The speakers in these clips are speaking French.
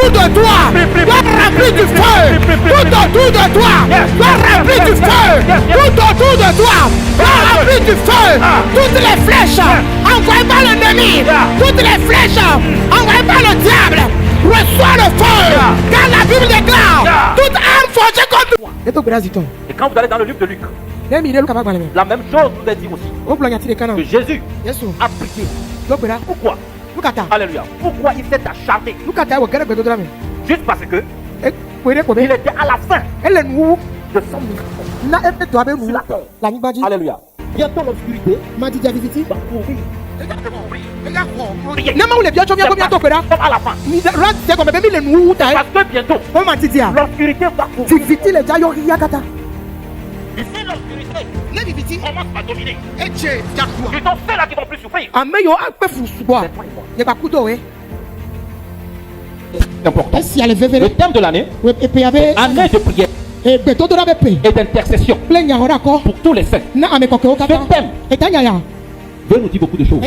Tout de toi soit rempli du feu. Tout autour de toi soit rempli du feu. Tout autour de toi soit rempli du feu. Toutes les flèches envoyées par l'ennemi, toutes les flèches envoyées par le diable, reçois le feu. Car la Bible déclare toute arme forgée contre toi. Et quand vous allez dans le livre de Luc, la même chose vous est dit aussi. Que Jésus a prié. Pourquoi? Alléluia. Pourquoi il s'est acharné? Juste parce que il était à la fin de son ministère sur la terre. Alléluia. Bientôt l'obscurité va courir. Comme à la fin. Parce que bientôt l'obscurité va courir. Ici l'obscurité commence à dominer. Ce sont ceux-là qui vont plus souffrir. C'est important. Le thème de l'année, année de prière et d'intercession pour tous les saints. Ce thème veut nous dire beaucoup de choses.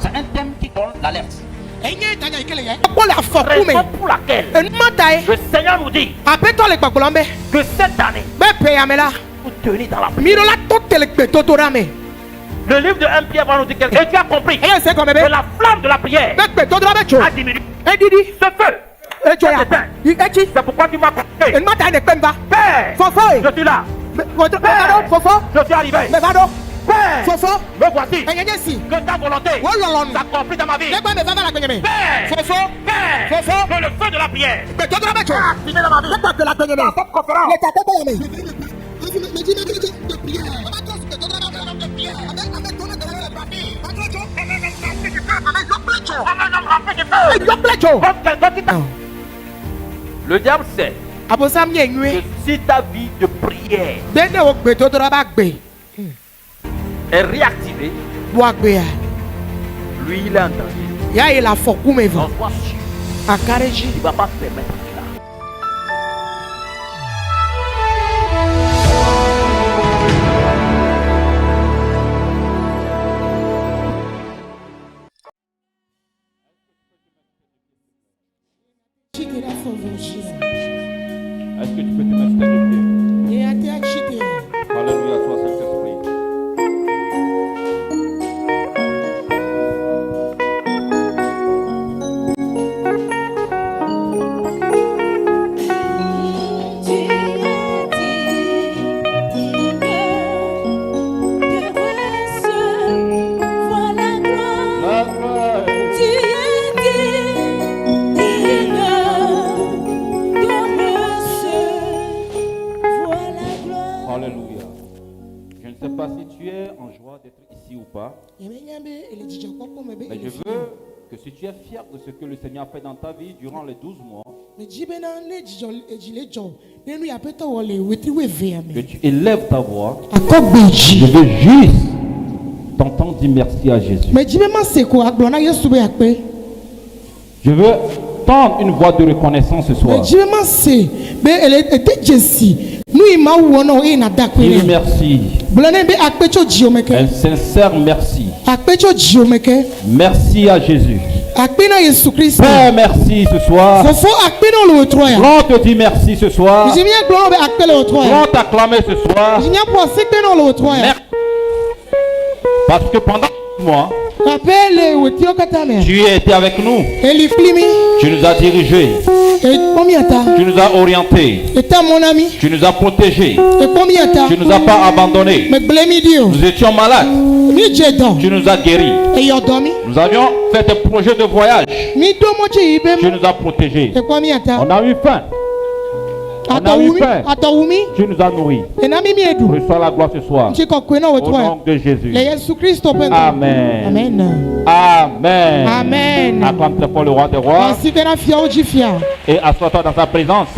C'est un thème qui donne l'alerte. Raison pour laquelle le Seigneur nous dit que cette année, vous tenez dans la prière. Le livre de 1 Pierre va nous dire quelque chose. Et tu as compris que la flamme de la prière a diminué. Ce feu c'est pourquoi tu m'as compris. Père, je suis là. Père, je suis arrivé. Père, me voici. Que ta volonté s'accomplit dans ma vie. Père, que le feu de la prière activé dans ma vie. Dans cette conférence. Le diable sait que si ta vie de prière est réactivée, lui il est entendu. Donc sois sûr, il ne va pas permettre cela. Est-ce que tu peux te mettre de pied? Alléluia, toi Saint-Esprit. Mais je veux que si tu es fier de ce que le Seigneur a fait dans ta vie durant les 12 mois, que tu élèves ta voix. Je veux juste t'entendre dire merci à Jésus. Je veux tendre une voix de reconnaissance ce soir. Dis merci. Un sincère merci. Merci à Jésus. Père, merci ce soir. L'on te dit merci ce soir. L'on t'acclamer ce soir. Merci. Parce que pendant moi, tu es été avec nous. Tu nous as dirigés. Tu nous as orientés. Tu nous as protégés. Tu nous as pas abandonnés. Nous étions malades. Tu nous as guéris. Nous avions fait des projets de voyage. Tu nous as protégés. On a eu faim. On a eu faim. Tu nous as nourris. Reçois la gloire ce soir. Au nom de Jésus. Amen. Amen. Amen. Amen. Acclame très fort le roi des rois. Et assois-toi dans sa présence.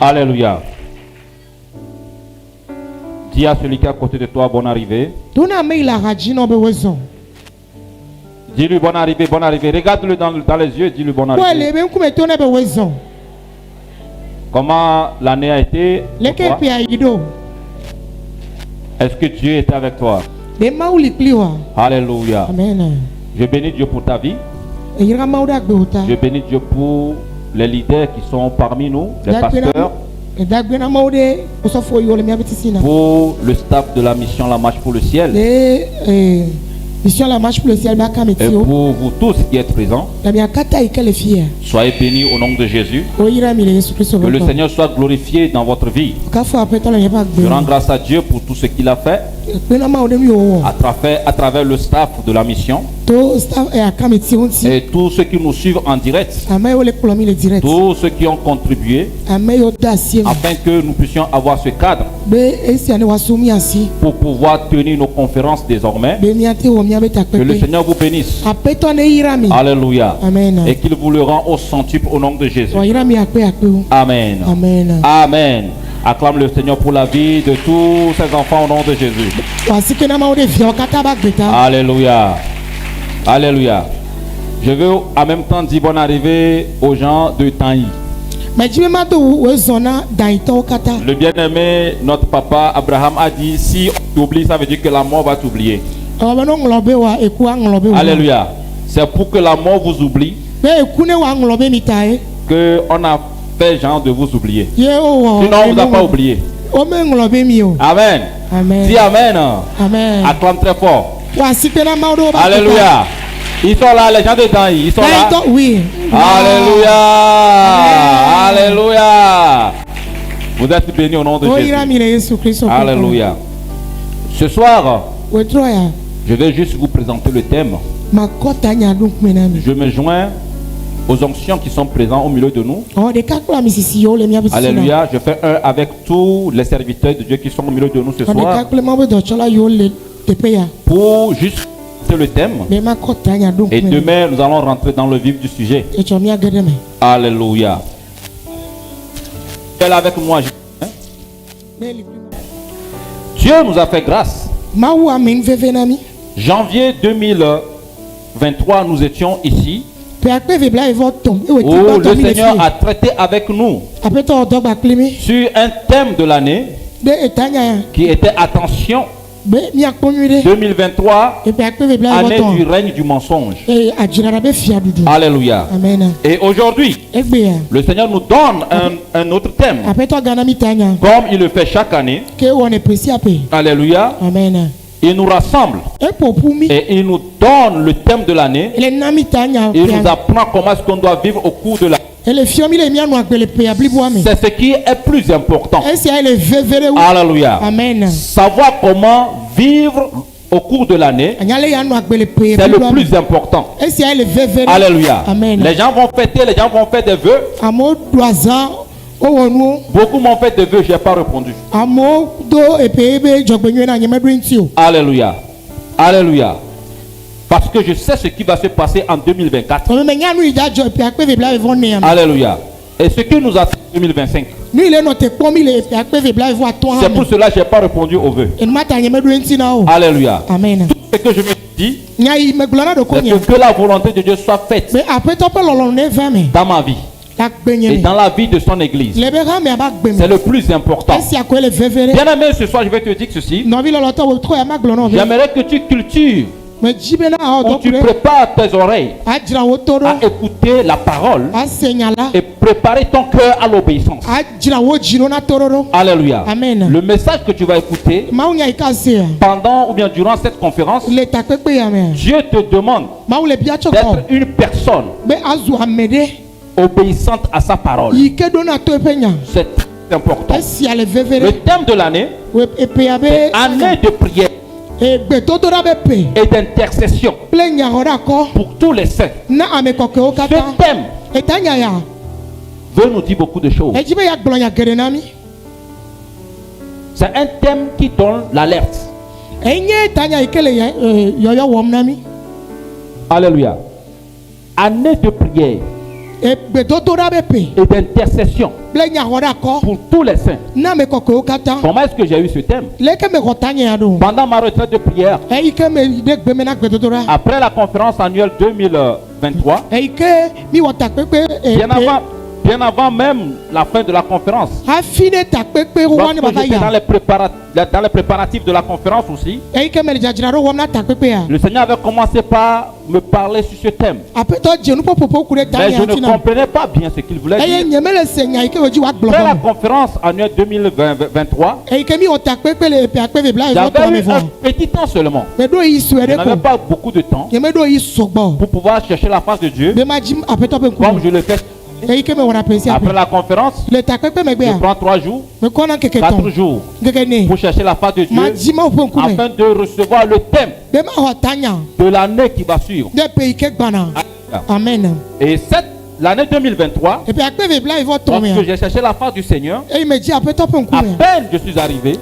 Alléluia. Dis à celui qui est à côté de toi, bonne arrivée. Dis-lui bonne arrivée, bonne arrivée. Regarde-le dans les yeux et dis-lui bonne arrivée. Comment l'année a été pour toi? Est-ce que Dieu est avec toi? Alléluia. Amen. Je bénis Dieu pour ta vie. Je bénis Dieu pour les leaders qui sont parmi nous, les pasteurs, pour le staff de la mission La Marche pour le Ciel, et pour vous tous qui êtes présents. Soyez bénis au nom de Jésus. Que le Seigneur soit glorifié dans votre vie. Je rends grâce à Dieu pour tout ce qu'il a fait à travers le staff de la mission et tous ceux qui nous suivent en direct, tous ceux qui ont contribué afin que nous puissions avoir ce cadre pour pouvoir tenir nos conférences désormais. Que le Seigneur vous bénisse. Alléluia. Amen. Et qu'il vous le rend au centuple au nom de Jésus. Amen. Amen. Amen. Acclame le Seigneur pour la vie de tous ses enfants au nom de Jésus. Alléluia. Alléluia. Je veux en même temps dire bonne arrivée aux gens de Tanyi. Le bien-aimé, notre papa Abraham a dit, si on t'oublie, ça veut dire que la mort va t'oublier. Alléluia. C'est pour que la mort vous oublie qu'on a fait genre de vous oublier. Sinon on ne vous a pas oublié. Amen. Amen. Dis Amen. Amen. Acclame très fort. Alléluia. Ils sont là, les gens de Tanyi. Ils sont là. Oui. Alléluia. Amen. Alléluia. Vous êtes bénis au nom de Jésus. Alléluia. Ce soir, je vais juste vous présenter le thème. Je me joins aux anciens qui sont présents au milieu de nous. Alléluia. Je fais un avec tous les serviteurs de Dieu qui sont au milieu de nous ce soir. Pour juste le thème. Et demain, nous allons rentrer dans le vif du sujet. Alléluia. Elle est avec moi. Dieu nous a fait grâce. Janvier 2023, nous étions ici où le Seigneur a traité avec nous sur un thème de l'année qui était attention 2023, année du règne du mensonge. Alléluia. Et aujourd'hui, le Seigneur nous donne un autre thème, comme il le fait chaque année. Alléluia. Il nous rassemble et il nous donne le thème de l'année. Il nous apprend comment est-ce qu'on doit vivre au cours de l'année. C'est ce qui est plus important. Alléluia. Amen. Savoir comment vivre au cours de l'année, c'est le plus important. Alléluia. Amen. Les gens vont fêter, les gens vont faire des vœux. Beaucoup m'ont fait des vœux, je n'ai pas répondu. Alléluia. Alléluia. Parce que je sais ce qui va se passer en 2024. Alléluia. Et ce qui nous attend en 2025. C'est pour cela que je n'ai pas répondu aux vœux. Alléluia. Amen. Tout ce que je me dis, c'est que la volonté de Dieu soit faite dans ma vie et dans la vie de son église. C'est le plus important. Bien aimé, ce soir je vais te dire ceci. J'aimerais que tu cultives où tu prépares tes oreilles à écouter la parole et préparer ton cœur à l'obéissance. Alléluia. Amen. Le message que tu vas écouter pendant ou bien durant cette conférence, Dieu te demande d'être une personne obéissante à sa parole. C'est très important. Le thème de l'année, c'est année de prière et d'intercession pour tous les saints. Ce thème veut nous dire beaucoup de choses. C'est un thème qui donne l'alerte. Alléluia. Année de prière et d'intercession pour tous les saints. Comment est-ce que j'ai eu ce thème? Pendant ma retraite de prière, après la conférence annuelle 2023, bien avant même la fin de la conférence. J'étais dans les préparatifs de la conférence aussi. Le Seigneur avait commencé par me parler sur ce thème. Mais je ne comprenais pas bien ce qu'il voulait dire. Après la conférence annuelle 2023, j'avais eu un petit temps seulement. Je n'avais pas beaucoup de temps pour pouvoir chercher la face de Dieu comme je le fais. Après la conférence, je prends 3 jours, 4 jours pour chercher la face de Dieu afin de recevoir le thème de l'année qui va suivre. Amen. Et l'année 2023, lorsque j'ai cherché la face du Seigneur, à peine je suis arrivé,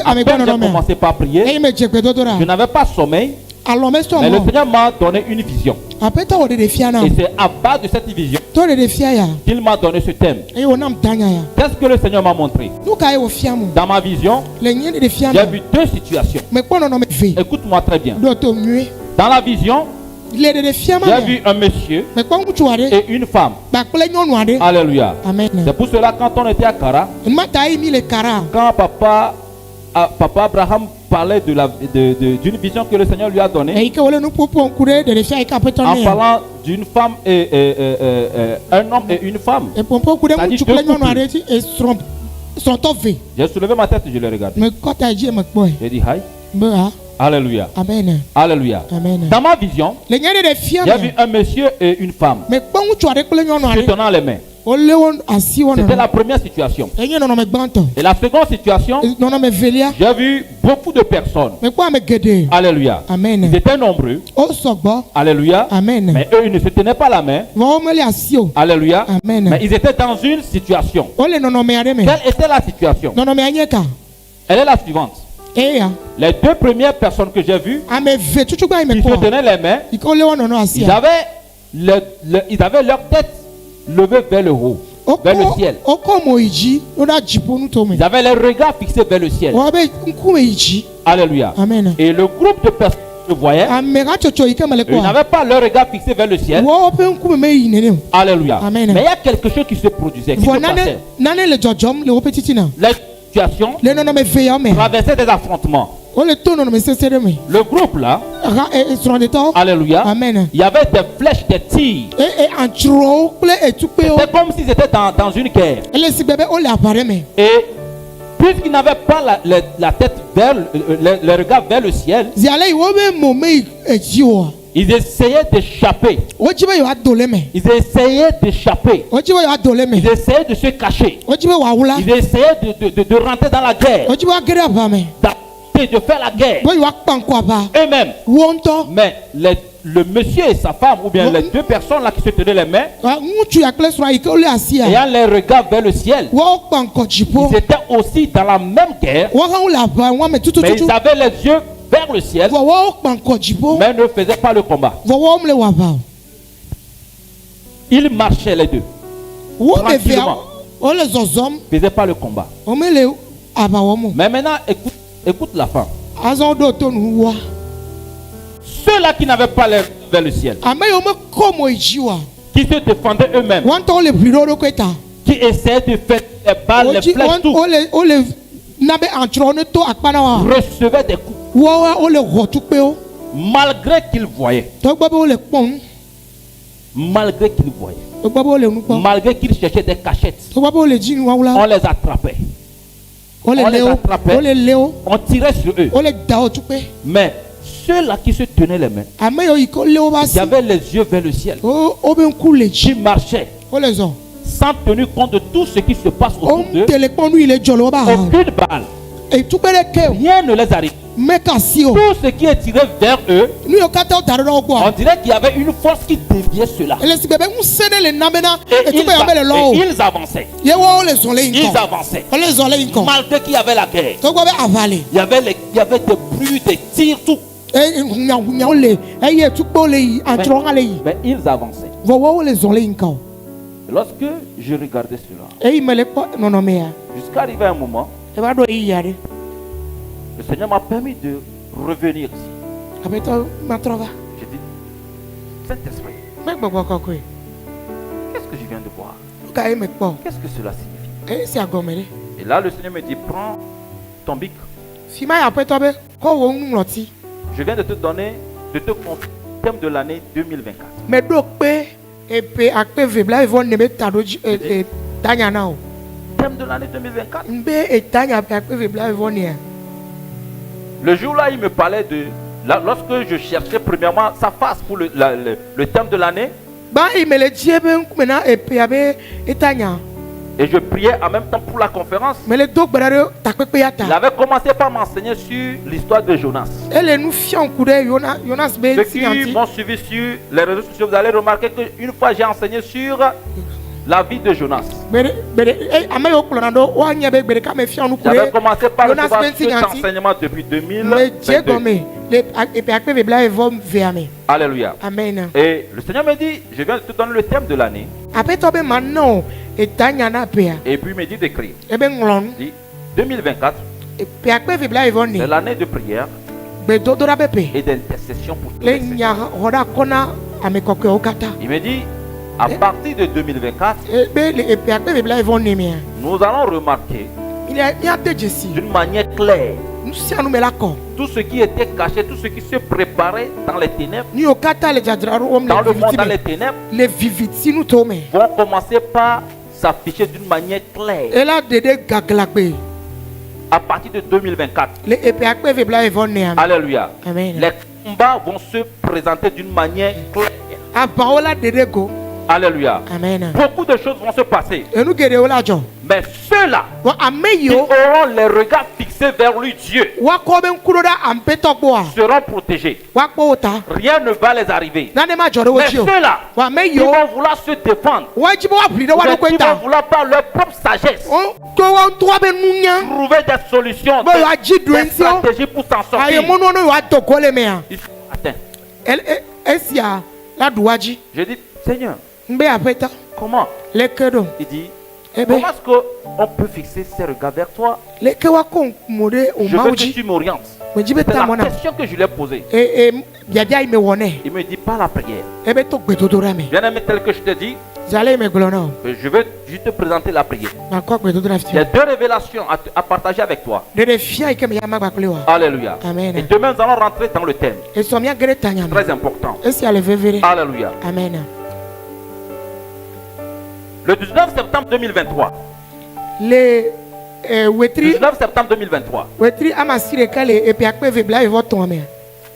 à peine j'ai commencé par prier, je n'avais pas sommeil. Mais le Seigneur m'a donné une vision. Et c'est à base de cette vision qu'il m'a donné ce thème. Qu'est-ce que le Seigneur m'a montré? Dans ma vision, j'ai vu 2 situations. Écoute-moi très bien. Dans la vision, j'ai vu un monsieur et une femme. Alléluia. C'est pour cela quand on était à Kara, quand Papa Abraham parlait d'une vision que le Seigneur lui a donnée, en parlant d'une femme et un homme et une femme. J'ai soulevé ma tête et je l'ai regardé. J'ai dit hi. Alléluia. Amen. Alléluia. Amen. Dans ma vision, j'ai vu un monsieur et une femme se tenant les mains. C'était la première situation. Et la seconde situation, j'ai vu beaucoup de personnes. Alléluia. Amen. Ils étaient nombreux. Alléluia. Amen. Mais eux, ils ne se tenaient pas la main. Alléluia. Amen. Mais ils étaient dans une situation. Quelle était la situation? Elle est la suivante. Les 2 premières personnes que j'ai vues, qui se tenaient les mains, ils avaient leur tête levée vers le haut, vers le ciel. Ils avaient les regards fixés vers le ciel. Alléluia. Amen. Et le groupe de personnes que je voyais, ils n'avaient pas leur regard fixé vers le ciel. Alléluia. Amen. Mais il y a quelque chose qui se produisait, qui se passait. Les situations traversaient des affrontements. Le groupe là, alléluia, Amen. Il y avait des flèches, des tirs. C'était comme s'ils étaient dans une guerre. Et puisqu'ils n'avaient pas la tête vers le regard vers le ciel, ils essayaient d'échapper. Ils essayaient d'échapper. Ils essayaient de se cacher. Ils essayaient de rentrer dans la guerre. De faire la guerre eux-mêmes. Mais le monsieur et sa femme, ou bien les 2 personnes là qui se tenaient les mains, ayant les regards vers le ciel, ils étaient aussi dans la même guerre, mais ils avaient les yeux vers le ciel, mais ne faisaient pas le combat. Ils marchaient les 2 tranquillement, ils ne faisaient pas le combat. Mais maintenant, écoute la fin. Ceux-là qui n'avaient pas l'air vers le ciel, qui se défendaient eux-mêmes, qui essayaient de faire les balles, les flèches, tout, recevaient des coups. Malgré qu'ils voyaient. Malgré qu'ils voyaient. Malgré qu'ils cherchaient des cachettes. On les attrapait. On les attrapait, on tirait sur eux. Mais ceux-là qui se tenaient les mains, qui avaient les yeux vers le ciel, qui marchaient sans tenir compte de tout ce qui se passe autour d'eux, aucune balle, rien ne les arrive. Tout ce qui est tiré vers eux, on dirait qu'il y avait une force qui déviait cela. Et ils avançaient. Ils avançaient. Malgré qu'il y avait la guerre. Il y avait des bruits, des tirs, tout. Mais ils avançaient. Lorsque je regardais cela, jusqu'à arriver à un moment, le Seigneur m'a permis de revenir ici. J'ai dit, Saint-Esprit, qu'est-ce que je viens de voir? Qu'est-ce que cela signifie? Et là, le Seigneur me dit, prends ton bic. Je viens de te donner, de te confier le thème de l'année 2024. Thème de l'année 2024. Le jour-là, il me parlait de... lorsque je cherchais premièrement sa face pour le thème de l'année, et je priais en même temps pour la conférence, il avait commencé par m'enseigner sur l'histoire de Jonas. Ceux qui m'ont suivi sur les réseaux sociaux, vous allez remarquer qu'une fois j'ai enseigné sur la vie de Jonas. J'avais commencé par recevoir cet enseignement depuis 2022. Alléluia. Amen. Et le Seigneur me dit, je viens de te donner le thème de l'année. Et puis il me dit d'écrire. Il dit 2024, c'est l'année de prière et d'intercession pour tous les saints. Il me dit, à partir de 2024, nous allons remarquer d'une manière claire tout ce qui était caché, tout ce qui se préparait dans les ténèbres, dans le monde, dans les ténèbres, vont commencer par s'afficher d'une manière claire. À partir de 2024. Alléluia. Amen. Les combats vont se présenter d'une manière claire. Alléluia. Amen. Beaucoup de choses vont se passer. Mais ceux-là qui auront les regards fixés vers lui, Dieu, seront protégés. Rien ne va les arriver. Mais ceux-là qui vont vouloir se défendre, qui vont vouloir par leur propre sagesse trouver des solutions, des stratégies pour s'en sortir, ils sont atteints. Je dis, Seigneur, comment? Il dit, comment est-ce qu'on peut fixer ses regards vers toi? Je veux que tu m'orientes. C'est la question que je lui ai posée. Il me dit, pas la prière. Bien-aimé, tel que je te dis, je veux juste te présenter la prière. Il y a deux révélations à partager avec toi. Alléluia. Amen. Et demain, nous allons rentrer dans le thème. Très important. Alléluia. Amen. Le 19 septembre 2023. Le 19 septembre 2023.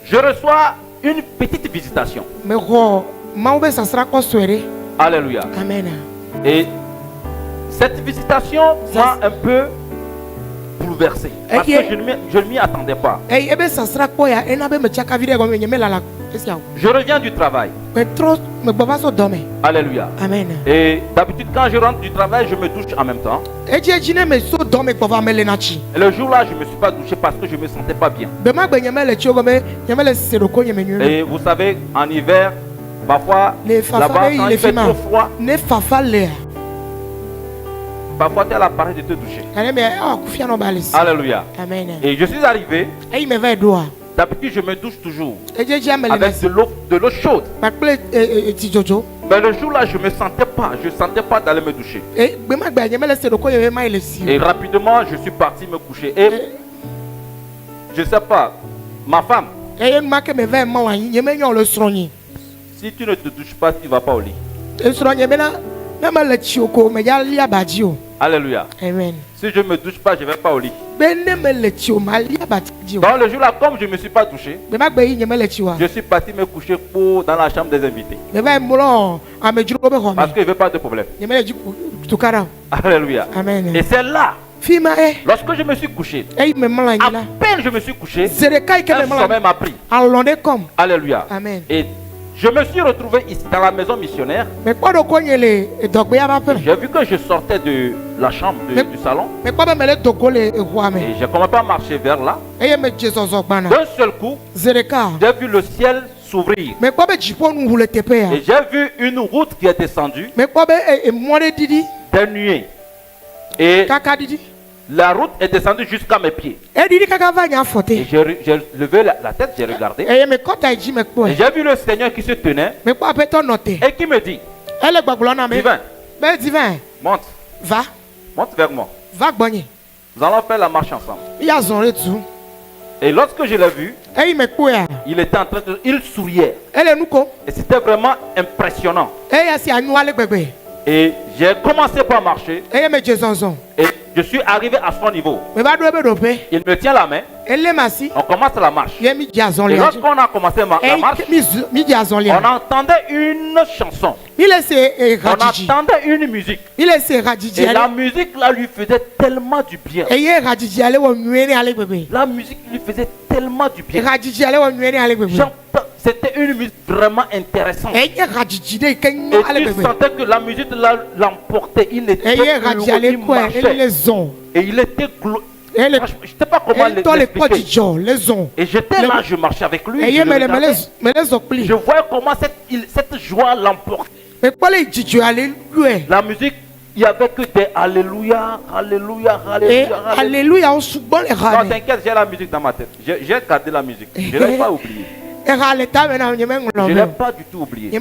Je reçois une petite visitation. Alléluia. Amen. Et cette visitation m'a un peu bouleversé. Parce que je ne m'y attendais pas. Je reviens du travail. Alléluia. Amen. Et d'habitude, quand je rentre du travail, je me douche en même temps. Et le jour-là, je ne me suis pas douché parce que je ne me sentais pas bien. Et vous savez, en hiver, parfois, là-bas, quand il fait trop froid, parfois tu as l'appareil de te doucher. Alléluia. Amen. Et je suis arrivé. D'habitude, je me douche toujours avec de l'eau chaude. Mais le jour-là, je ne sentais pas d'aller me doucher. Et rapidement, je suis parti me coucher. Et je ne sais pas, ma femme, si tu ne te douches pas, tu ne vas pas au lit. Alléluia. Amen. Si je ne me douche pas, je ne vais pas au lit. Dans le jour-là, comme je ne me suis pas douché, je suis parti me coucher dans la chambre des invités. Parce qu'il ne veut pas de problème. Alléluia. Amen. Et c'est là, lorsque je me suis couché, à peine je me suis couché, un sommeil m'a pris. Alléluia. Amen. Et je me suis retrouvé ici dans la maison missionnaire. J'ai vu que je sortais de la chambre du salon. Et j'ai commencé à marcher vers là. D'un seul coup, j'ai vu le ciel s'ouvrir. Et j'ai vu une route qui est descendue des nuées. Et la route est descendue jusqu'à mes pieds. Et j'ai levé la tête, j'ai regardé. Et j'ai vu le Seigneur qui se tenait et qui me dit, Divin, Monte. Va. Monte vers moi. Va gagner. Nous allons faire la marche ensemble. Et lorsque je l'ai vu, il était en train de... Il souriait. Et c'était vraiment impressionnant. Et j'ai commencé par marcher. Et je suis arrivé à son niveau. Il me tient la main. On commence la marche. Et lorsqu'on a commencé la marche, on entendait une chanson. On entendait une musique. Et la musique là lui faisait tellement du bien. La musique lui faisait tellement du bien. C'était une musique vraiment intéressante. Et tu sentais que la musique l'emportait. Il était heureux, il marchait. Et il était je ne sais pas comment l'expliquer. Et j'étais là, je marchais avec lui. Je voyais comment cette joie l'emportait. La musique, il n'y avait que des alléluia, alléluia, alléluia. Alléluia. Non, t'inquiète, j'ai la musique dans ma tête. J'ai gardé la musique. Je ne l'ai pas oublié. Je ne l'ai pas du tout oublié.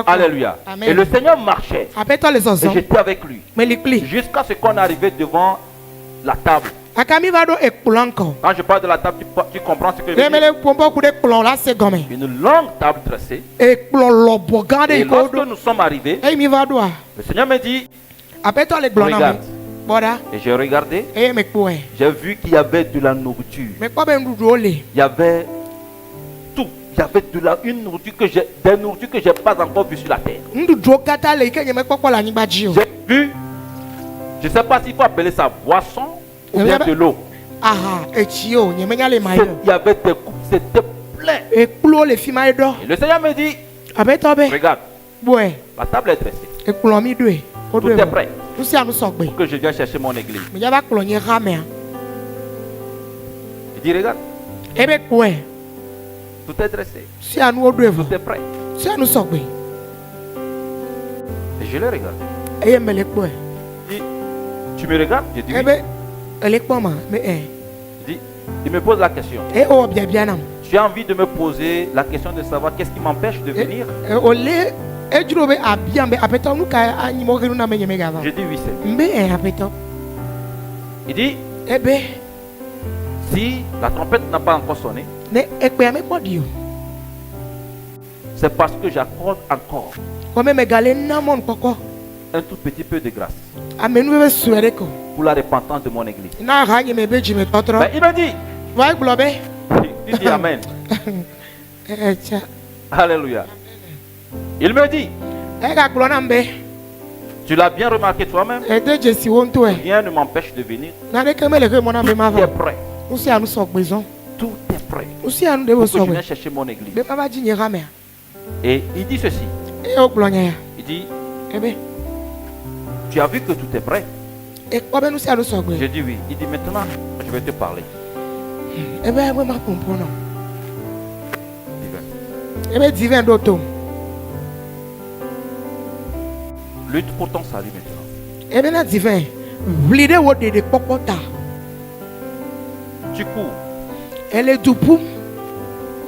Alléluia. Amen. Et le Seigneur marchait. Et j'étais avec lui. Jusqu'à ce qu'on arrivait devant la table. Quand je parle de la table, tu comprends ce que je veux dire. Une longue table dressée. Et lorsque nous sommes arrivés, le Seigneur me dit, regarde. Et j'ai regardé. J'ai vu qu'il y avait de la nourriture. Il y avait tout. Il y avait une nourriture des nourritures que je n'ai pas encore vues sur la terre. J'ai vu, je ne sais pas s'il faut appeler ça boisson ou bien de l'eau. Il y avait des coupes, c'était plein. Et le Seigneur me dit, regarde, la table est dressée. Tout est prêt pour que je vienne chercher mon église. Il dit, regarde. Tout est dressé. Tout est prêt. Et je le regarde. Il dit, tu me regardes? Je dis oui. Il me pose la question. Tu as envie de me poser la question de savoir qu'est-ce qui m'empêche de venir? Je dis oui, c'est. Il dit, si la trompette n'a pas encore sonné, c'est parce que j'accorde encore un tout petit peu de grâce pour la repentance de mon église. Ben, il me dit, il dit amen. Alléluia. Il me dit, tu l'as bien remarqué toi-même, rien ne m'empêche de venir. Tout est prêt. Tout est prêt pour que je vienne chercher mon église. Et il dit ceci. Il dit, tu as vu que tout est prêt? Je dis oui. Il dit maintenant, je vais te parler. Lutte pour ton salut maintenant. Tu cours.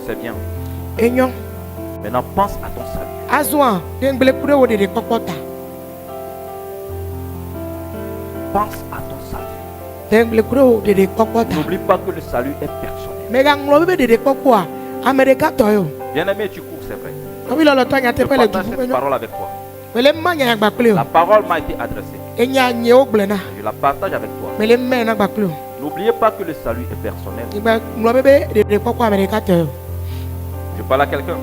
C'est bien. Maintenant pense à ton salut. Pense à ton salut. N'oublie pas que le salut est personnel. Bien-aimé, tu cours, c'est vrai. Je partage cette parole avec toi. La parole m'a été adressée. Je la partage avec toi. N'oubliez pas que le salut est personnel. Je parle à quelqu'un.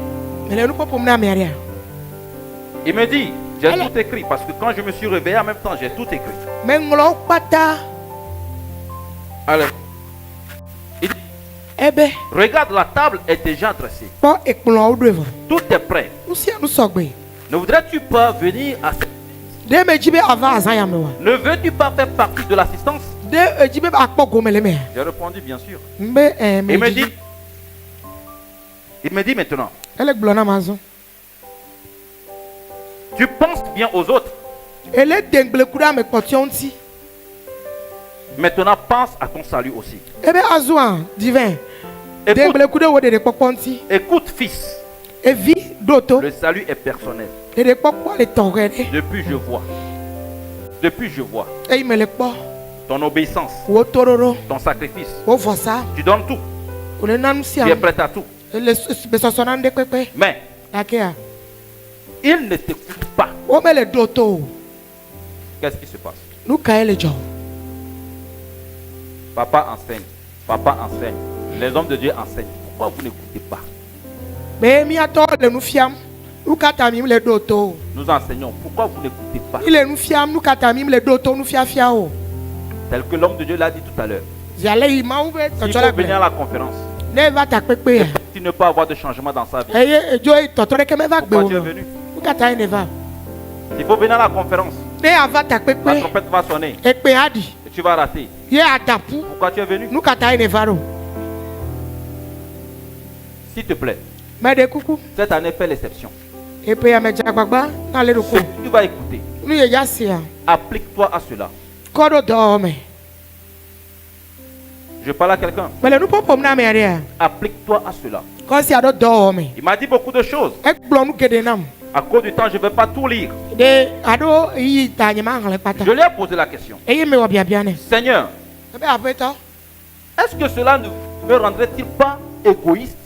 Il me dit, j'ai tout écrit parce que quand je me suis réveillé en même temps, j'ai tout écrit. Allez. Il dit, regarde, la table est déjà dressée. Tout est prêt. Ne voudrais-tu pas venir à cette... Ne veux-tu pas faire partie de l'assistance? J'ai répondu bien sûr. Il me dit maintenant, tu penses bien aux autres. Maintenant pense à ton salut aussi. Écoute fils. Le salut est personnel. Depuis je vois. Depuis je vois ton obéissance, ton sacrifice. Tu donnes tout. Tu es prêt à tout. Mais il ne t'écoute pas. Qu'est-ce qui se passe? Papa enseigne. Papa enseigne. Les hommes de Dieu enseignent. Pourquoi vous n'écoutez pas? Nous enseignons. Pourquoi vous n'écoutez pas? Tel que l'homme de Dieu l'a dit tout à l'heure. S'il faut venir à la conférence, tu ne peux avoir de changement dans sa vie. Pourquoi tu es venu? S'il faut venir à la conférence, la trompette va sonner et tu vas rater. Pourquoi tu es venu? S'il te plaît, cette année fait l'exception. Tu vas écouter. Applique-toi à cela. Je parle à quelqu'un. Applique-toi à cela. Il m'a dit beaucoup de choses. À cause du temps, je ne vais pas tout lire. Je lui ai posé la question. Seigneur, est-ce que cela ne me rendrait-il pas égoïste?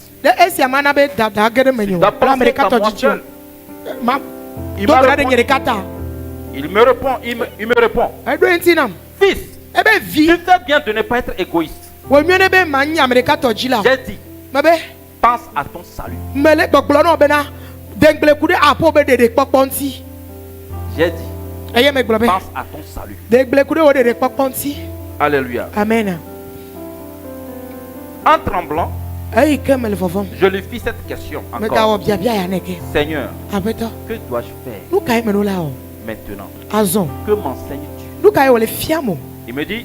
Il me répond. Fils, tu fais bien de ne pas être égoïste. J'ai dit, pense à ton salut. J'ai dit, pense à ton salut. Alléluia. Amen. En tremblant, je lui fis cette question encore. Seigneur, que dois-je faire maintenant? Que m'enseignes-tu? Il me dit,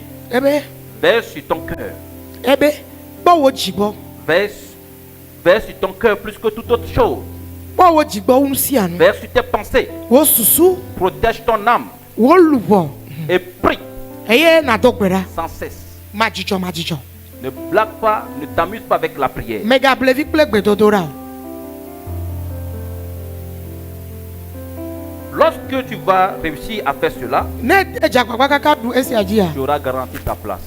verse sur ton cœur. Verse sur ton cœur plus que toute autre chose. Verse sur tes pensées. Protège ton âme. Et prie sans cesse. Ne blague pas, ne t'amuse pas avec la prière. Lorsque tu vas réussir à faire cela, tu auras garanti ta place.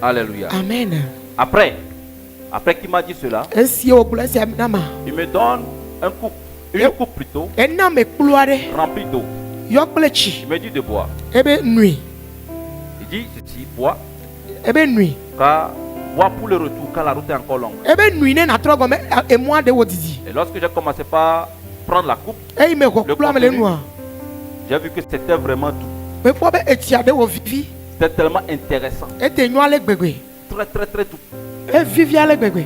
Alléluia. Amen. Après qu'il m'a dit cela, il me donne une coupe plutôt remplie d'eau. Il me dit de boire. Il dit, ceci, bois. Car bois pour le retour, car la route est encore longue. Et lorsque j'ai commencé par prendre la coupe, j'ai vu que c'était vraiment tout. C'était tellement intéressant. Très tout.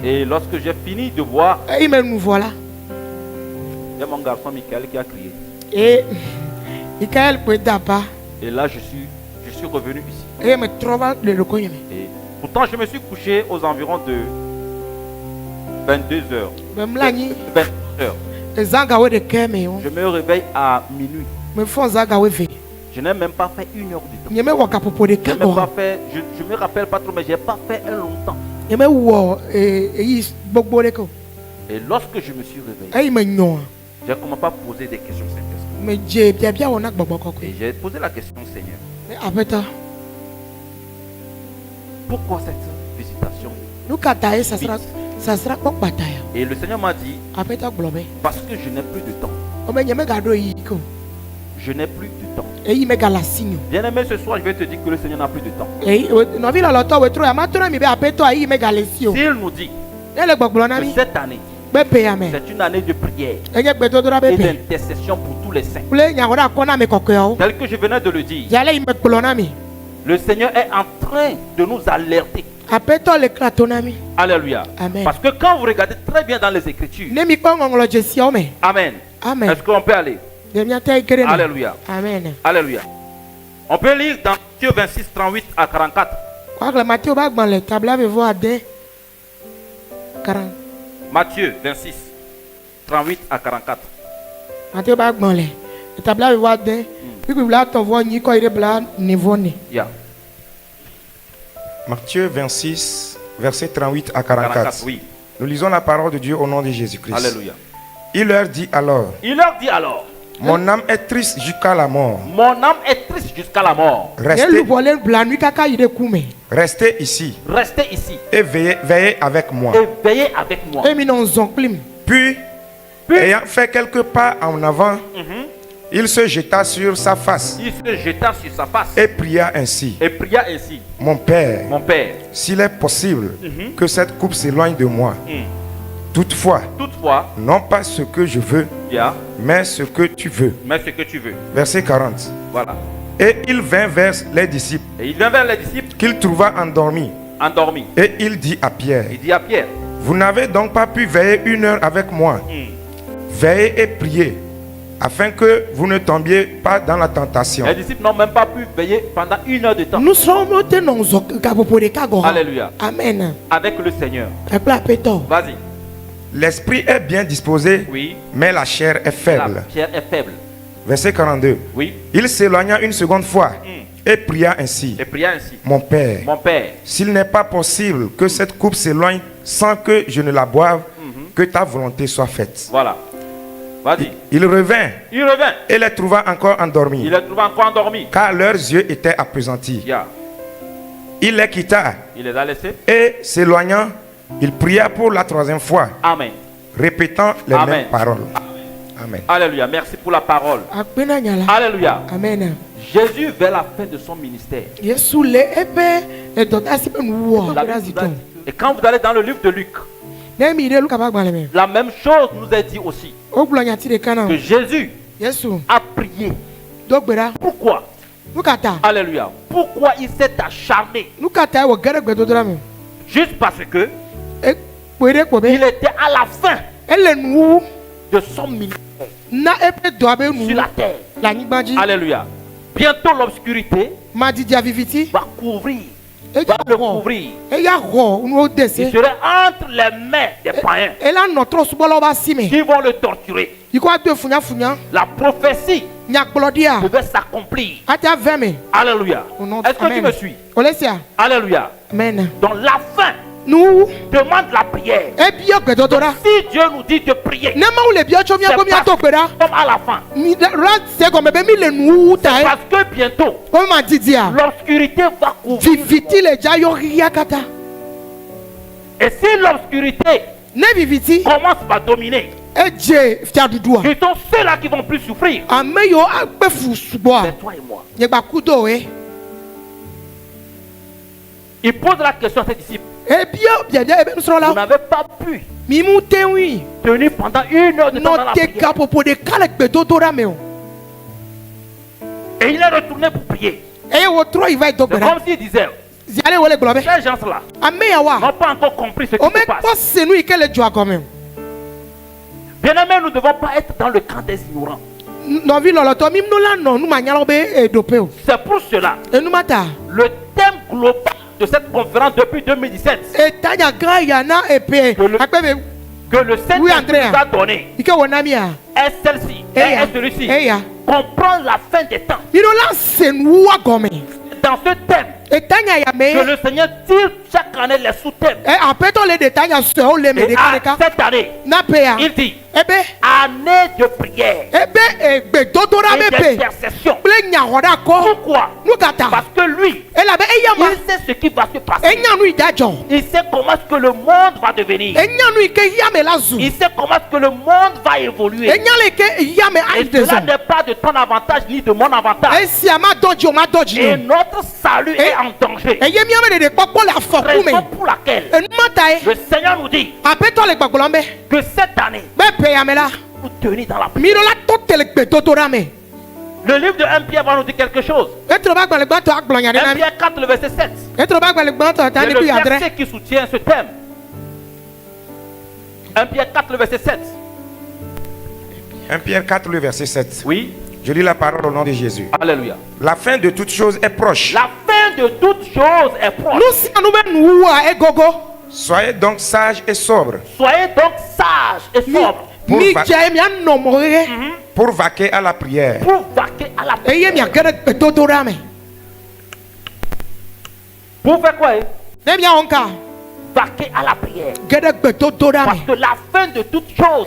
Et lorsque j'ai fini de boire, il y a mon garçon Michael qui a crié. Et là je suis revenu ici. Et pourtant je me suis couché aux environs de 22h. 20h. Je me réveille à minuit. Je n'ai même pas fait 1 heure du temps. Je me rappelle pas trop, mais je n'ai pas fait un longtemps. Et lorsque je me suis réveillé, j'ai commencé à poser des questions. Et j'ai posé la question, Seigneur, pourquoi cette visitation? Et le Seigneur m'a dit, parce que je n'ai plus de temps. Je n'ai plus de temps. Bien-aimé, ce soir, je vais te dire que le Seigneur n'a plus de temps. S'il nous dit que cette année, c'est une année de prière et d'intercession pour tous les saints, tel que je venais de le dire, le Seigneur est en train de nous alerter. Alléluia. Amen. Parce que quand vous regardez très bien dans les Écritures, Amen. Amen. Est-ce qu'on peut aller? Alléluia. Amen. Alléluia. On peut lire dans Matthieu 26, 38 à 44. Matthieu 26, 38 à 44. Yeah. Matthieu 26, verset 38 à 44. Oui. Nous lisons la parole de Dieu au nom de Jésus-Christ. Alléluia. Il leur dit alors. Mon âme est triste jusqu'à la mort. Mon âme est triste jusqu'à la mort. Restez ici. Restez ici. Et veillez avec moi. Et veillez avec moi. Puis, ayant fait quelques pas en avant, il se jeta sur sa face. Il se jeta sur sa face. Et pria ainsi. Et pria ainsi. Mon Père, s'il est possible que cette coupe s'éloigne de moi. Toutefois, non pas ce que je veux, mais ce que tu veux. Verset 40. Voilà. Et il vint vers les disciples. Qu'il trouva endormis. Et il dit à Pierre. Vous n'avez donc pas pu veiller 1 heure avec moi. Veillez et priez, afin que vous ne tombiez pas dans la tentation. Les disciples n'ont même pas pu veiller pendant 1 heure de temps. Nous sommes Alléluia. Amen. Avec le Seigneur. Vas-y. L'esprit est bien disposé, mais la chair est faible. Verset 42. Il s'éloigna une seconde fois et pria ainsi. Mon Père, s'il n'est pas possible que cette coupe s'éloigne sans que je ne la boive, que ta volonté soit faite. Voilà. Vas-y. Il revint et les trouva encore endormis. Car leurs yeux étaient appesantis. Il les quitta. Il les a laissés. Et s'éloignant, il pria pour la 3e fois. Amen. Répétant les mêmes paroles. Amen. Alléluia. Merci pour la parole. Alléluia. Amen. Jésus, vers la fin de son ministère. Et quand vous allez dans le livre de Luc, la même chose nous est dit aussi. Que Jésus a prié. Pourquoi? Alléluia. Pourquoi il s'est acharné? Juste parce que il était à la fin de son ministère sur la terre. Alléluia. Bientôt l'obscurité va couvrir. Va le couvrir. Il serait entre les mains des païens qui vont le torturer. La prophétie devait s'accomplir. Alléluia. Est-ce que tu me suis? Alléluia. Dans la fin, nous demande la prière. Si Dieu nous dit de prier, c'est comme à la fin. C'est parce que bientôt l'obscurité va couvrir. Et si l'obscurité commence à dominer, ce sont ceux-là qui vont plus souffrir. C'est toi et moi. Il pose la question à ses disciples. Vous n'avez pas pu tenir pendant 1 heure de temps dans la prière. Et il est retourné pour prier. C'est comme s'il disait, ces gens-là n'ont pas encore compris ce qui se passe. Bien-aimés, nous ne devons pas être dans le camp des ignorants. C'est pour cela le thème global de cette conférence depuis 2017 que le Saint-Esprit nous a donné est celle-ci, est celui-ci. Comprendre la fin des temps. Dans ce thème que le Seigneur tire chaque année les sous-thèmes. Et cette année, il dit année de prière et d'intercession. Pourquoi? Parce que lui, il sait ce qui va se passer. Il sait comment est-ce que le monde va devenir. Il sait comment est-ce que le monde va évoluer. Et cela n'est pas de ton avantage ni de mon avantage. Et notre salut est en danger. Raison pour laquelle le Seigneur nous dit que cette année, vous tenez dans la prière. Le livre de 1 Pierre va nous dire quelque chose. 1 Pierre 4, le verset 7. C'est le verset qui soutient ce thème. 1 Pierre 4, le verset 7. 1 Pierre 4, le verset 7. Oui. Je lis la parole au nom de Jésus. Alléluia. La fin de toutes choses est proche. La fin de toutes choses est proche. Soyez donc sages et sobres. Soyez donc sages et sobres. Pour vaquer à la prière. Pour vaquer à la prière. Pour faire quoi? Vaquer à la prière. Parce que la fin de toutes choses.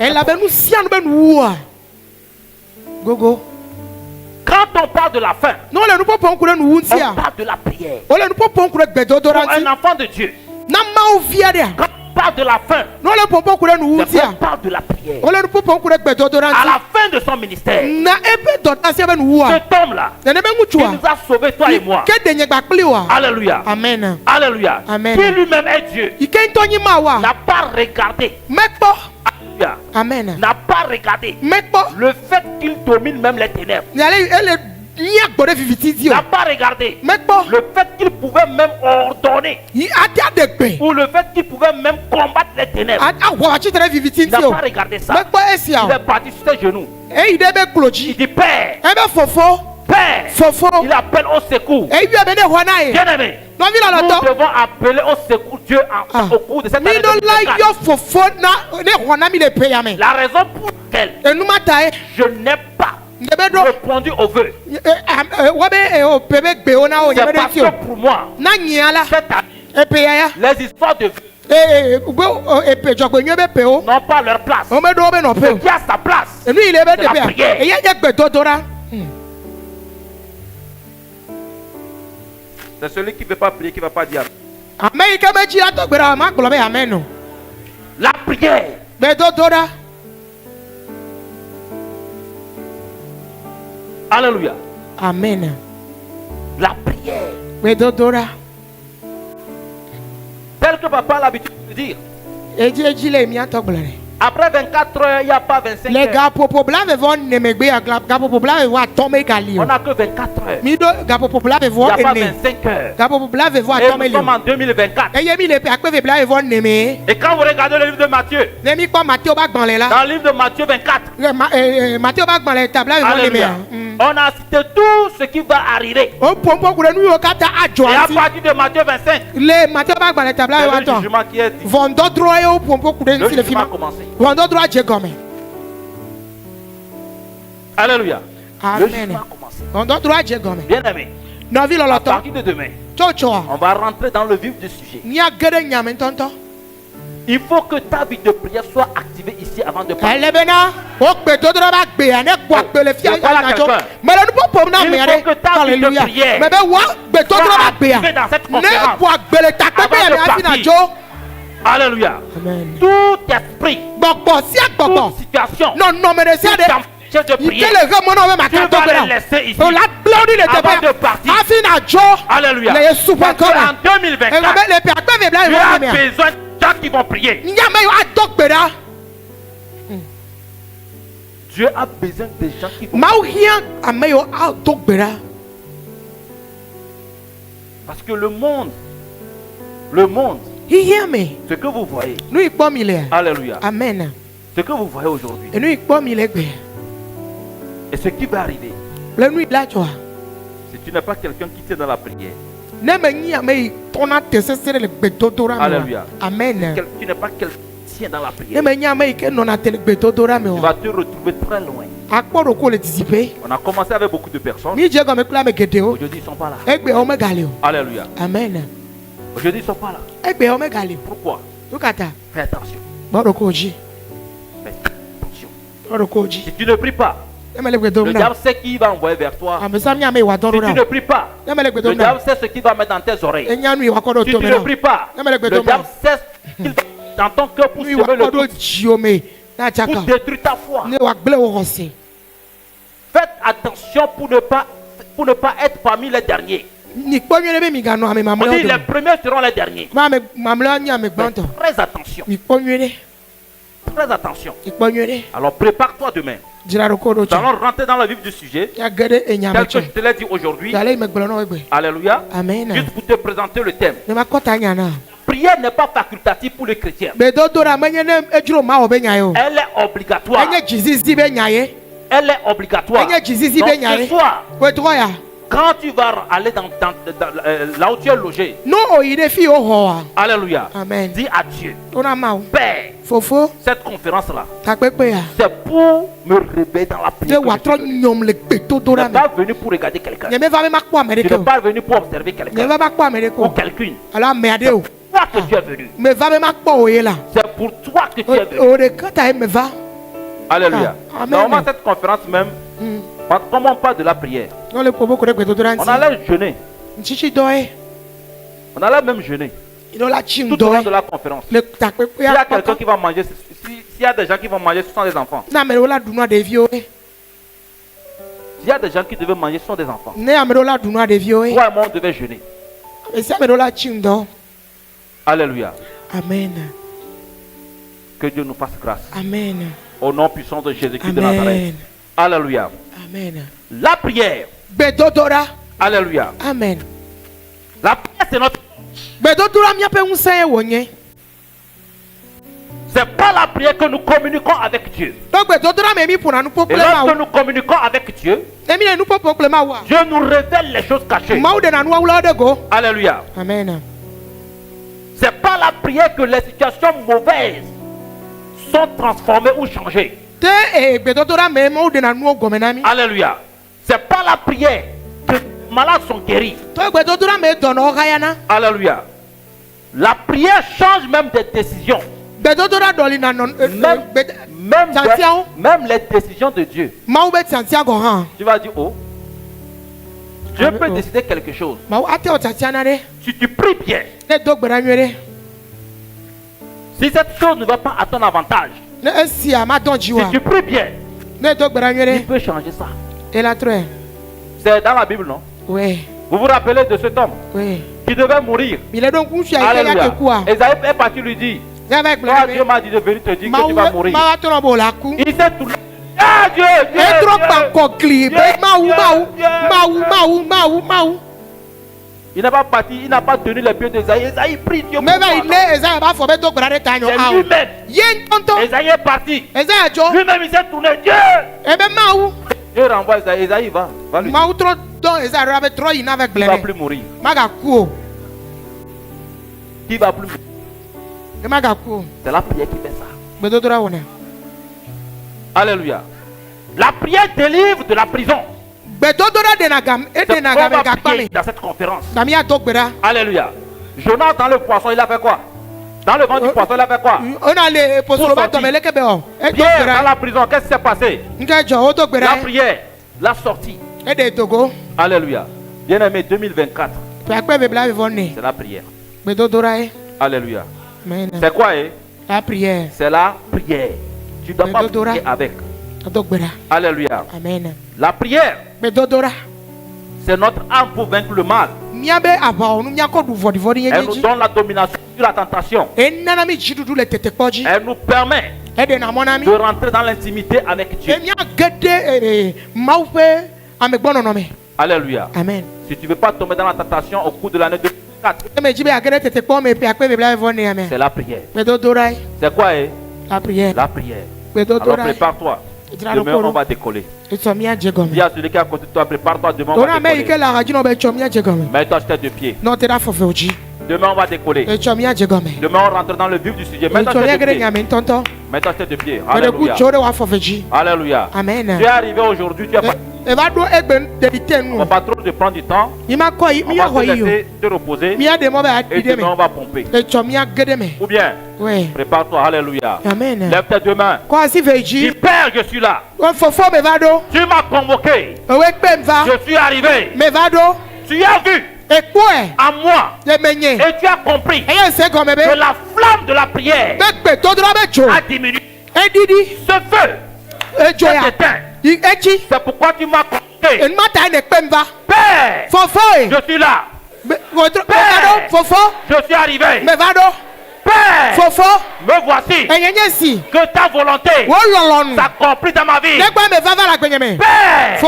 Gogo. Quand on parle de la faim, on parle de la prière. Pour un enfant de Dieu. Quand on parle de la faim, on parle de la prière. À la fin de son ministère, cet homme-là, il nous a sauvés, toi et moi. Alléluia. Amen. Alléluia. Amen. Qui lui-même est Dieu, n'a pas regardé. Amen. N'a pas regardé le fait qu'il domine même les ténèbres. N'a pas regardé le fait qu'il pouvait même ordonner ou le fait qu'il pouvait même combattre les ténèbres. N'a pas regardé ça. Il est parti sur ses genoux. Il dit Père, Père, il appelle au secours. Bien-aimé, nous devons appeler au secours Dieu au cours de cette année 2024. La raison pour laquelle je n'ai pas répondu au vœu, c'est parce que pour moi, cette année, les histoires de vœux n'ont pas leur place. Ce qui a sa place, c'est la prière. C'est celui qui ne peut pas prier qui ne va pas dire Amen. La prière. Alléluia. Amen. La prière. Tel que papa a l'habitude de dire. Après 24 heures, il n'y a pas 25 heures. On n'a que 24 heures. Il n'y a pas 25 heures. Et nous sommes en 2024. Et quand vous regardez le livre de Matthieu, dans le livre de Matthieu 24, Alléluia, on a cité tout ce qui va arriver. Et à partir de Matthieu 25, le jugement qui est dit. Le jugement a commencé. Alléluia. Le jugement a commencé. Bien aimé, à partir de demain, on va rentrer dans le vif du sujet. Il faut que ta vie de prière soit activée ici avant de parler. Il faut que ta vie de prière soit activée dans cette conférence avant de partir. Alléluia. Tout esprit, toute situation, chef de prière, tu vas les laisser ici avant de partir. Alléluia. Parce qu'en 2024, tu as besoin de gens qui vont prier. Dieu a besoin de gens qui vont prier. Parce que le monde, ce que vous voyez, alléluia, amen, ce que vous voyez aujourd'hui, et ce qui va arriver, si tu n'es pas quelqu'un qui tient dans la prière, alléluia, amen, si tu n'es pas quelqu'un qui tient dans la prière, tu vas te retrouver très loin. On a commencé avec beaucoup de personnes. Aujourd'hui, ils ne sont pas là. Alléluia. Amen. Aujourd'hui, ils ne sont pas là. Pourquoi? Fais attention. Fais attention. Si tu ne pries pas, le diable sait qui va envoyer vers toi. Si tu ne pries pas, le diable sait ce qu'il va mettre dans tes oreilles. Si tu ne pries pas, le diable sait ce qu'il va mettre dans ton cœur pour semer le doute, pour détruire ta foi. Faites attention pour ne pas être parmi les derniers. On dit les premiers seront les derniers. Très attention. Très attention. Alors prépare-toi demain. Nous allons rentrer dans le vif du sujet. Tel que je te l'ai dit aujourd'hui. Alléluia. Amen. Juste pour te présenter le thème. Prière n'est pas facultative pour les chrétiens. Elle est obligatoire. Elle est obligatoire. Donc ce soir, quand tu vas aller là où tu es logé, alléluia, amen, dis à Dieu, Père, cette conférence-là, c'est pour me réveiller dans la prière. Tu n'es pas venu pour regarder quelqu'un. Tu n'es pas venu pour observer quelqu'un ou quelqu'une. C'est pour toi que tu es venu. C'est pour toi que tu es venu. Alléluia. Normalement, cette conférence même, comme on parle de la prière, on allait jeûner. On allait même jeûner. Tout au long de la conférence. S'il y a quelqu'un qui va manger, s'il y a des gens qui vont manger, ce sont des enfants. S'il y a des gens qui devaient manger, ce sont des enfants. Toi et moi, on devait jeûner. Alléluia. Amen. Que Dieu nous fasse grâce. Amen. Au nom puissant de Jésus-Christ de Nazareth. Alléluia. Amen. La prière. Alléluia. Amen. La prière, c'est notre. C'est pas la prière que nous communiquons avec Dieu. Et lorsque nous communiquons avec Dieu, Dieu nous révèle les choses cachées. Alléluia. Amen. C'est pas la prière que les situations mauvaises sont transformées ou changées. Alléluia. C'est pas la prière que les malades sont guéris. Alléluia. La prière change même des décisions. Même les décisions de Dieu. Tu vas dire, oh, Dieu peut décider quelque chose. Si tu pries bien, si cette chose ne va pas à ton avantage, si tu pries bien, il peut changer ça. C'est dans la Bible, non? Oui. Vous vous rappelez de cet homme? Oui. Qui devait mourir? Alléluia. Esaïe est parti lui dire, toi, Dieu m'a dit de venir te dire que tu vas mourir. Il s'est tourné. Ah, Dieu, il n'a pas parti, il n'a pas tenu les pieds d'Esaïe. Esaïe prie Dieu. Esaïe est parti. Lui-même il s'est tourné. Dieu. Dieu renvoie Esaïe. Esaïe va lui. Il ne va plus mourir. Qui va plus mourir? C'est la prière qui fait ça. Alléluia. La prière délivre de la prison. C'est dans cette conférence. Alléluia. Jonas dans le poisson, il a fait quoi? Dans le ventre du poisson, il a fait quoi? Pierre dans la prison, qu'est-ce qui s'est passé? La prière, la sortie. Alléluia. Bien-aimé, 2024. C'est la prière. Alléluia. C'est quoi? La prière. C'est la prière. Tu dois pas prier avec. Alléluia. Amen. La prière, c'est notre arme pour vaincre le mal. Elle nous donne la domination sur la tentation. Elle nous permet de rentrer dans l'intimité avec Dieu. Alléluia. Amen. Si tu ne veux pas tomber dans la tentation au cours de l'année 2024, c'est la prière. C'est quoi? La prière. La prière. Alors prépare-toi. Demain on va décoller. Dis à celui qui est à côté de toi, prépare-toi, demain on va décoller. Mets-toi sur tes deux pieds. Demain on va décoller. Demain on rentre dans le vif du sujet. Mets-toi sur tes deux pieds. Mets-toi sur tes deux pieds. Alléluia. Alléluia. Amen. Tu es arrivé aujourd'hui, tu es pas. On va pas trop te prendre du temps. On va te laisser te reposer. Et demain on va pomper. Ou bien, prépare-toi. Alléluia. Amen. Lève tes deux mains. Dis, Père, je suis là. Tu m'as convoqué. Je suis arrivé. Tu as vu à moi. Et tu as compris que la flamme de la prière a diminué. Ce feu s'est éteint. C'est pourquoi tu m'as convoqué. Père, je suis là. Père, je suis arrivé. Père, me voici. Que ta volonté s'accomplit dans ma vie. Père,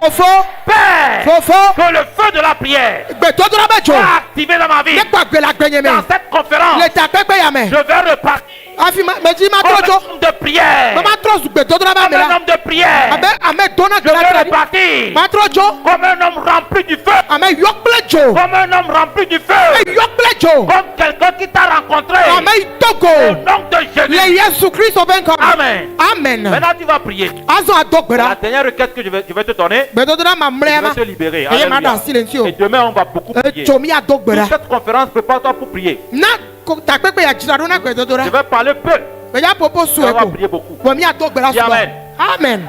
que le feu de la prière soit activé dans ma vie. Dans cette conférence, je vais repartir comme un homme de prière. Comme un homme de prière. Je vais repartir comme un homme rempli du feu. Comme un homme rempli du feu. Comme quelqu'un qui t'a rencontré. Au nom de Jésus. Amen. Maintenant tu vas prier. La dernière requête que je vais te donner, je vais te libérer. Alléluia. Et demain on va beaucoup prier. Toute cette conférence, prépare-toi pour prier. Je vais parler peu. On va prier beaucoup. Dis amen. Amen.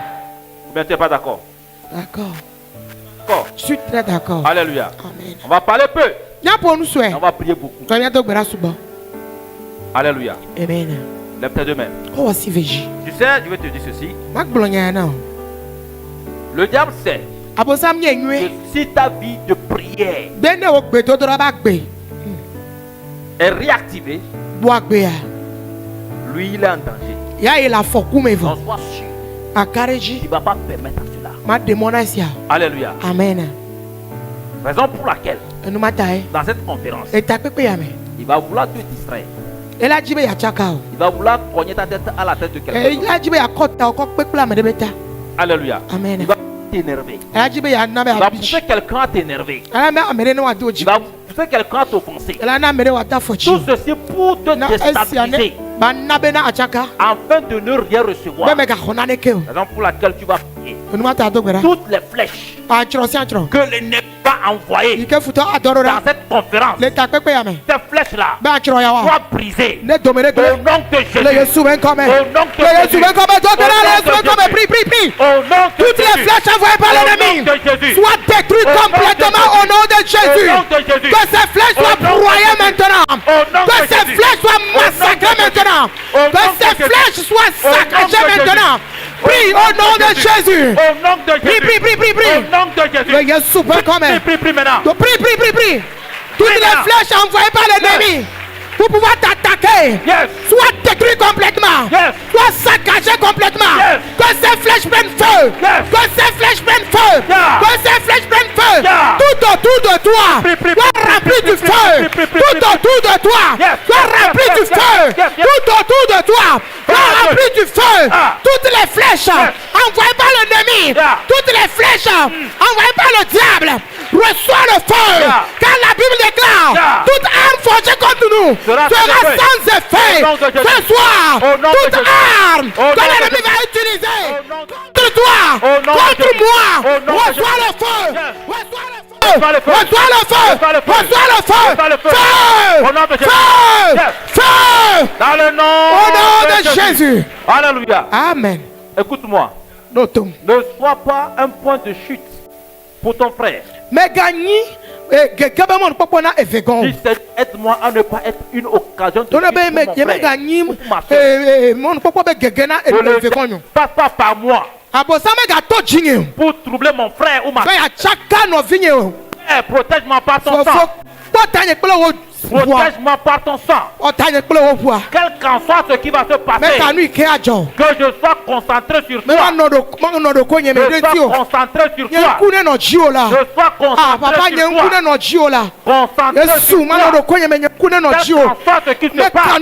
Ou bien tu n'es pas d'accord? D'accord. D'accord. Je suis très d'accord. Alléluia. Amen. On va parler peu. On va prier beaucoup. Alléluia. Amen. Lève tes deux mains. Oh, si veji. Tu sais, je vais te dire ceci. Le diable sait que si ta vie de prière est réactivée, lui il est en danger. Donc sois sûr. Il ne va pas permettre cela. Alléluia. Amen. Raison pour laquelle dans cette conférence il va vouloir te distraire. Il va vouloir cogner ta tête à la tête de quelqu'un. Alléluia. Amen. Il va t'énerver. Il va pousser quelqu'un à t'énerver. Il va pousser quelqu'un à t'offenser. Tout ceci pour te déstabiliser, afin de ne rien recevoir. Raison pour laquelle tu vas prier. Toutes les flèches que l'ennemi va envoyer dans cette conférence, ces flèches-là soient brisées au nom de Jésus. Au nom de Jésus. Toutes les flèches envoyées par l'ennemi soient détruites complètement au nom de Jésus. Que ces flèches soient broyées maintenant. Que ces flèches soient massacrées maintenant. Que ces flèches soient saccagées maintenant. Prie au nom de Jésus. Au nom de Jésus. Prie. Au nom de Jésus. Prie maintenant. Prie. Toutes les flèches envoyées par l'ennemi pour pouvoir t'attaquer, soit détruites complètement, soit saccagées complètement. Que ces flèches prennent feu. Que ces flèches prennent feu. Que ces flèches prennent feu. Tout autour de toi, sois rempli du feu. Tout autour de toi, sois rempli du feu. Tout autour de toi, sois rempli du feu. Toutes les flèches envoyées par l'ennemi, toutes les flèches envoyées par le diable, reçois le feu. Car la Bible déclare, toute arme forgée contre nous sera sans effet. Ce soir, toute arme que l'ennemi va utiliser contre toi, contre moi, reçois le feu. Reçois le feu. Feu. Dans le nom au nom de Jésus. Alléluia. Amen. Écoute-moi. Ne sois pas un point de chute pour ton frère. Mais gagner. Aide-moi à ne pas être une occasion de chute pour mon frère. Ne passe pas par moi pour troubler mon frère ou ma soeur. Protège-moi par ton sang. Protège-moi par ton sang. Quel qu'en soit ce qui va se passer, que je sois concentré sur toi. Je sois concentré sur toi. Je sois concentré sur toi. Concentré sur toi. Quel qu'en soit ce qui se passe,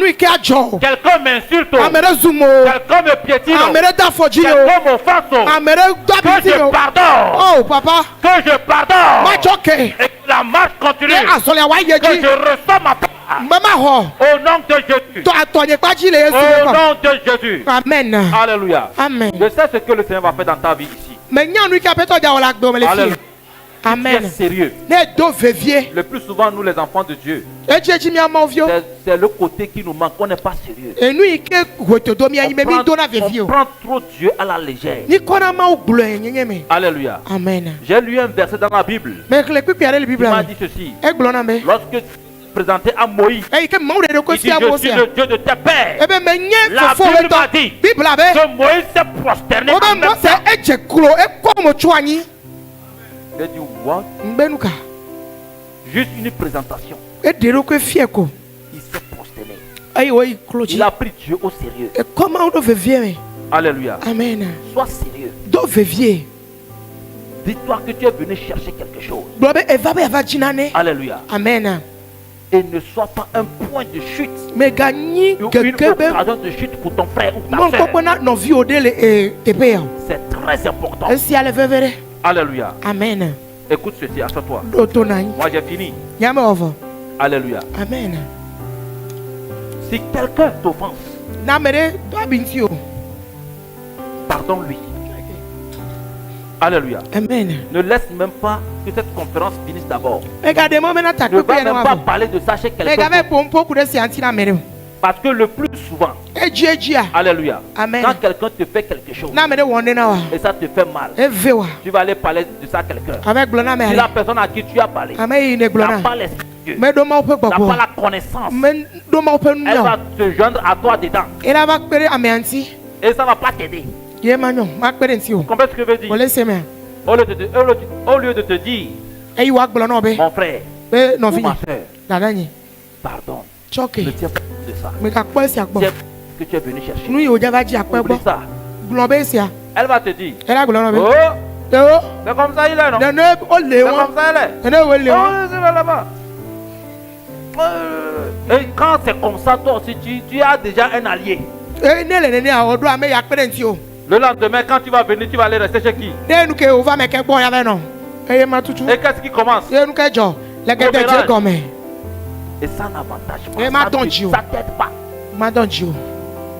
quelqu'un m'insulte, quelqu'un me piétine, quelqu'un m'offense, que je pardonne. Oh papa, que je pardonne. Et que la marche continue. Que je reçois ma part. Au nom de Jésus. Au nom de Jésus. Amen. Alléluia. Amen. Je sais ce que le Seigneur va faire dans ta vie ici. Alléluia. Amen. Sérieux. Le plus souvent, nous les enfants de Dieu, c'est le côté qui nous manque. On n'est pas sérieux. On prend trop Dieu à la légère. Alléluia. Amen. J'ai lu un verset dans la Bible. Il m'a dit ceci. Lorsque présenté à Moïse, il dit: je suis le Dieu de tes pères. La Bible m'a dit que Moïse s'est prosterné en même temps. J'ai dit: what? Juste une présentation. Il s'est prosterné. Il a pris Dieu au sérieux. Alléluia. Amen. Sois sérieux. Dis-toi que tu es venu chercher quelque chose. Alléluia. Amen. Et ne sois pas un point de chute. Mais gagner une occasion de chute pour ton frère ou ta soeur. C'est très important. Alléluia. Amen. Écoute ceci, assure-toi. Moi j'ai fini. Alléluia. Amen. Si quelqu'un t'offense, pardonne-lui. Alléluia. Amen. Ne laisse même pas que cette conférence finisse d'abord. Ne va même pas parler de ça chez quelqu'un. Parce que le plus souvent, Alléluia. Amen. Quand quelqu'un te fait quelque chose et ça te fait mal, tu vas aller parler de ça à quelqu'un. Si la personne à qui tu as parlé n'a pas l'esprit de Dieu, n'a pas la connaissance, elle va se joindre à toi dedans. Et ça ne va pas t'aider. Vous comprenez ce que je veux dire? Au lieu de te dire, mon frère, ou ma soeur, pardon, ne tiens pas de ça. Tiens que tu es venu chercher. Oublie ça. Elle va te dire, oh, c'est comme ça il est, non? C'est comme ça il est. Oh, c'est là-bas. Et quand c'est comme ça, toi aussi, tu as déjà un allié. Le lendemain, quand tu vas venir, tu vas aller rester chez qui? Et qu'est-ce qui commence? Et ça n'avantage pas. Ça t'aide pas.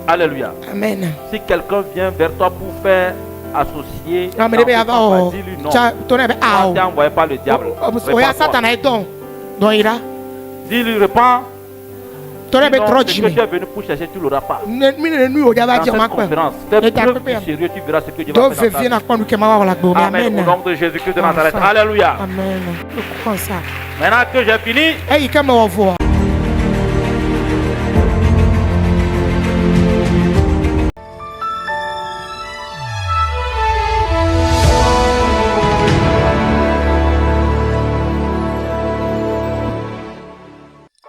Alléluia. Amen. Si quelqu'un vient vers toi pour faire associer, dis-lui non. Tu t'es envoyé par le diable. Dis-lui répands. Sinon, ce que tu es venu pour chercher, tu ne l'auras pas. Dans cette conférence, fais preuve du sérieux, tu verras ce que Dieu va faire dans ta vie. Amen. Au nom de Jésus-Christ de Nazareth. Alléluia. Amen. Maintenant que j'ai fini,